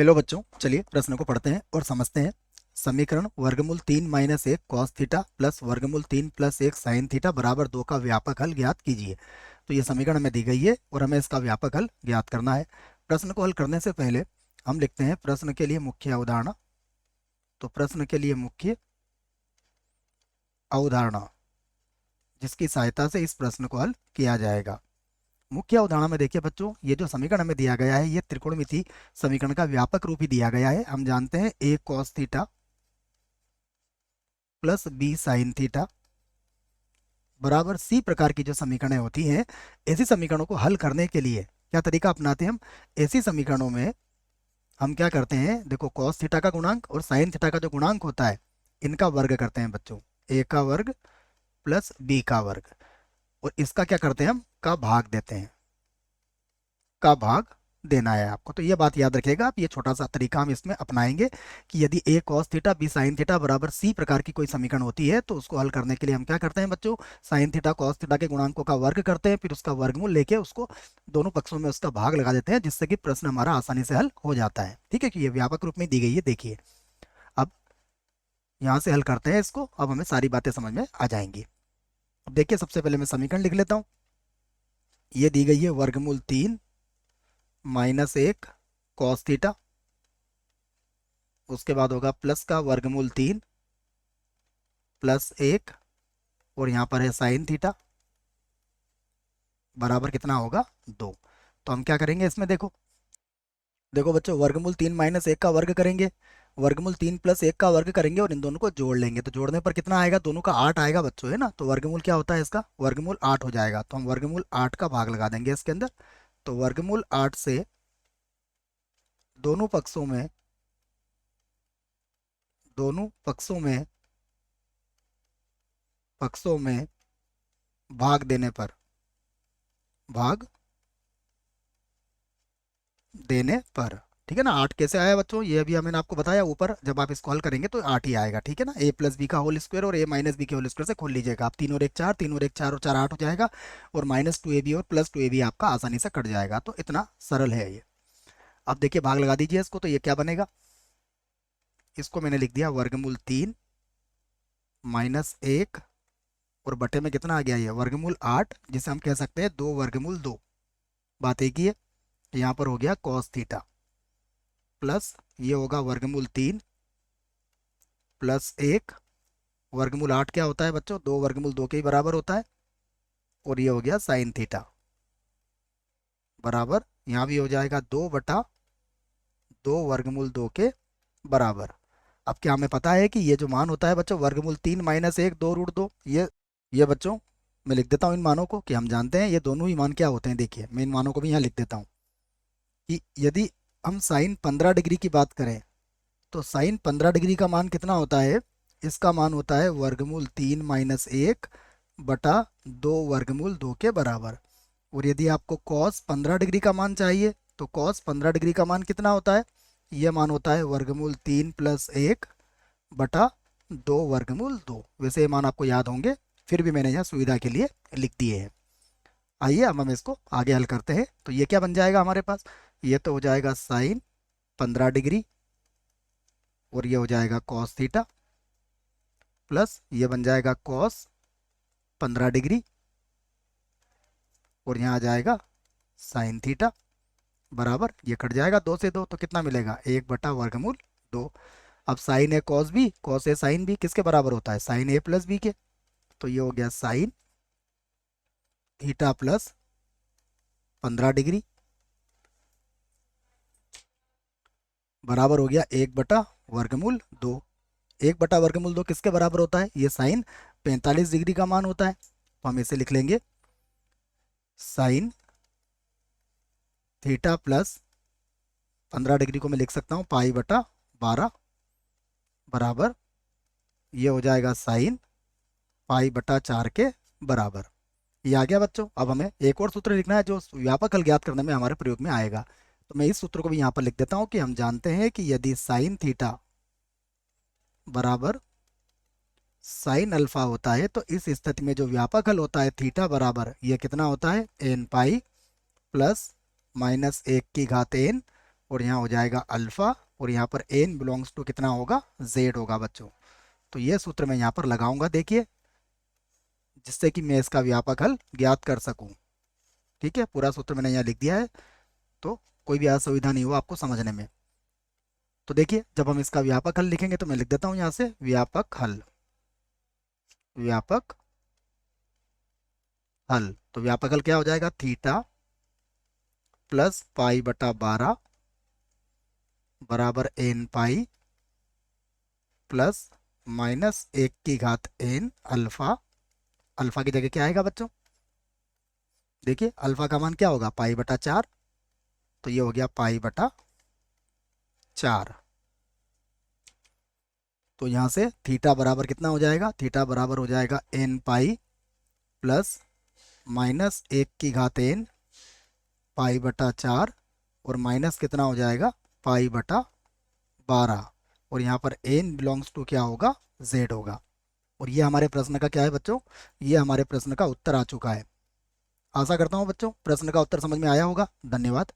Hello बच्चों, चलिए प्रश्न को पढ़ते हैं और समझते हैं। समीकरण वर्गमूल 3 - 1 कॉस थीटा प्लस वर्गमूल 3 + 1 साइन थीटा बराबर 2 का व्यापक हल ज्ञात कीजिए। तो ये समीकरण हमें दी गई है और हमें इसका व्यापक हल ज्ञात करना है। प्रश्न को हल करने से पहले हम लिखते हैं प्रश्न के लिए मुख्य अवधारणा। तो प्रश्न के लिए मुख्य अवधारणा जिसकी सहायता से इस प्रश्न को हल किया जाएगा। मुख्य अवधारणा में देखिए बच्चों, ये जो समीकरण हमें दिया गया है ये त्रिकोणमिति समीकरण का व्यापक रूप ही दिया गया है। हम जानते हैं a cos theta plus b sine theta बराबर सी प्रकार की जो समीकरणें होती हैं, ऐसी समीकरणों को हल करने के लिए क्या तरीका अपनाते हैं हम। ऐसी समीकरणों में हम क्या करते हैं, देखो cos थीटा का गुणांक और साइन थीटा का जो गुणांक होता है इनका वर्ग करते हैं बच्चों। a का वर्ग प्लस b का वर्ग, और इसका क्या करते हैं हम, का भाग देते हैं। का भाग देना है आपको, तो ये बात याद रखिएगा आप। ये छोटा सा तरीका हम इसमें अपनाएंगे कि यदि a cos theta b sin theta बराबर c प्रकार की कोई समीकरण होती है तो उसको हल करने के लिए हम क्या करते हैं बच्चों, sin थीटा cos थीटा के गुणांकों का वर्ग करते हैं, फिर उसका वर्गमूल लेके उसको दोनों पक्षों में उसका भाग लगा देते हैं, जिससे कि प्रश्न हमारा आसानी से हल हो जाता है। ठीक है, कि ये व्यापक रूप में दी गई है। देखिए अब यहाँ से हल करते हैं इसको, अब हमें सारी बातें समझ में आ जाएंगी। अब देखिए सबसे पहले मैं समीकरण लिख लेता हूँ। ये दी गई है वर्गमूल 3 - 1 cos थीटा, उसके बाद होगा प्लस का वर्गमूल 3 + 1, और यहाँ पर है साइन थीटा बराबर कितना होगा 2। तो हम क्या करेंगे इसमें, देखो देखो बच्चों, वर्गमूल 3 - 1 का वर्ग करेंगे, वर्गमूल 3 + 1 का वर्ग करेंगे और इन दोनों को जोड़ लेंगे। तो जोड़ने पर कितना आएगा, दोनों का 8 आएगा बच्चों, है ना। तो वर्गमूल क्या होता है इसका, वर्गमूल 8 हो जाएगा। तो हम वर्गमूल 8 का भाग लगा देंगे इसके अंदर। तो वर्गमूल 8 से दोनों पक्षों में दोनों पक्षों में भाग देने पर भाग देने पर, ठीक है ना। 8 कैसे आया बच्चों, ये अभी मैंने आपको बताया ऊपर, जब आप इसको हल करेंगे तो 8 ही आएगा। ठीक है ना, a + b का होल स्क्वायर और a - b के होल स्क्वायर से खोल लीजिएगा आप। 3 और 1 4, 3 और 1 4 और 4 8 हो जाएगा, और -2ab और +2ab आपका आसानी से कट जाएगा। तो इतना सरल है ये। अब देखिए भाग लगा दीजिए इसको, तो ये क्या बनेगा, इसको मैंने लिख दिया वर्गमूल 3 - 1, और बटे में कितना आ गया, ये वर्गमूल 8, जिसे हम कह सकते हैं 2 वर्गमूल 2। बात एक ही है। यहाँ पर हो गया cos थीटा प्लस ये होगा वर्गमूल 3 + 1, वर्गमूल 8 क्या होता है बच्चों, 2 वर्गमूल 2 के ही बराबर होता है, और ये हो गया साइन थीटा बराबर, यहाँ भी हो जाएगा 2/2 वर्गमूल 2 के बराबर। अब क्या हमें पता है कि ये जो मान होता है बच्चों, वर्गमूल 3 - 1 2√2, ये बच्चों मैं लिख देता हूँ इन मानों को, कि हम जानते हैं ये दोनों ही मान क्या होते हैं। देखिए मैं इन मानों को भी यहाँ लिख देता हूँ कि यदि हम साइन 15 डिग्री की बात करें तो साइन 15 डिग्री का मान कितना होता है, इसका मान होता है वर्गमूल 3 - 1/2 वर्गमूल 2 के बराबर। और यदि आपको कॉस 15 डिग्री का मान चाहिए तो कॉस 15 डिग्री का मान कितना होता है, ये मान होता है वर्गमूल 3 + 1/2 वर्गमूल 2। वैसे ये मान आपको याद होंगे, फिर भी मैंने यहाँ सुविधा के लिए लिख दिए हैं। आइए अब हम इसको आगे हल करते हैं। तो ये क्या बन जाएगा हमारे पास, ये तो हो जाएगा साइन 15 डिग्री, और ये हो जाएगा कॉस थीटा, प्लस ये बन जाएगा कॉस 15 डिग्री, और यहाँ आ जाएगा साइन थीटा बराबर, ये कट जाएगा 2 से 2, तो कितना मिलेगा 1/वर्गमूल 2। अब sign A cos B, cos A sine B किसके बराबर होता है, साइन ए + बी के। तो ये हो गया साइन थीटा प्लस 15 डिग्री बराबर हो गया 1/वर्गमूल 2। 1/वर्गमूल 2 किसके बराबर होता है, ये साइन 45 डिग्री का मान होता है। तो हम इसे लिख लेंगे साइन थीटा प्लस 15 डिग्री को मैं लिख सकता हूँ π/12 बराबर, ये हो जाएगा साइन π/4 के बराबर। ये आ गया बच्चों। अब हमें एक और सूत्र लिखना है जो व्यापक हल ज्ञात करने में हमारे प्रयोग में आएगा। तो मैं इस सूत्र को भी यहाँ पर लिख देता हूँ कि हम जानते हैं कि यदि साइन थीटा बराबर साइन अल्फा होता है तो इस स्थिति में जो व्यापक हल होता है थीटा बराबर ये कितना होता है n पाई प्लस -1 की घात n और यहाँ हो जाएगा अल्फ़ा, और यहाँ पर एन बिलोंग्स टू कितना होगा, जेड होगा बच्चों। तो ये सूत्र मैं यहाँ पर लगाऊंगा, देखिए, जिससे कि मैं इसका व्यापक हल ज्ञात कर सकूं। ठीक है, पूरा सूत्र मैंने यहाँ लिख दिया है, तो कोई भी असुविधा नहीं हुआ आपको समझने में। तो देखिए, जब हम इसका व्यापक हल लिखेंगे तो मैं लिख देता हूँ यहाँ से व्यापक हल, व्यापक हल। तो व्यापक हल क्या हो जाएगा, थीटा प्लस पाई बटा 12 बराबर एन पाई प्लस माइनस 1 की घात एन अल्फा। अल्फा की जगह क्या आएगा बच्चों, देखिए अल्फा का मान क्या होगा, पाई बटा 4, तो ये हो गया पाई बटा 4। तो यहाँ से थीटा बराबर कितना हो जाएगा, थीटा बराबर हो जाएगा एन पाई प्लस माइनस 1 की घात एन पाई बटा 4, और माइनस कितना हो जाएगा, पाई बटा 12, और यहाँ पर एन बिलोंग्स टू क्या होगा, जेड होगा। और ये हमारे प्रश्न का क्या है बच्चों, ये हमारे प्रश्न का उत्तर आ चुका है। आशा करता हूँ बच्चों प्रश्न का उत्तर समझ में आया होगा। धन्यवाद।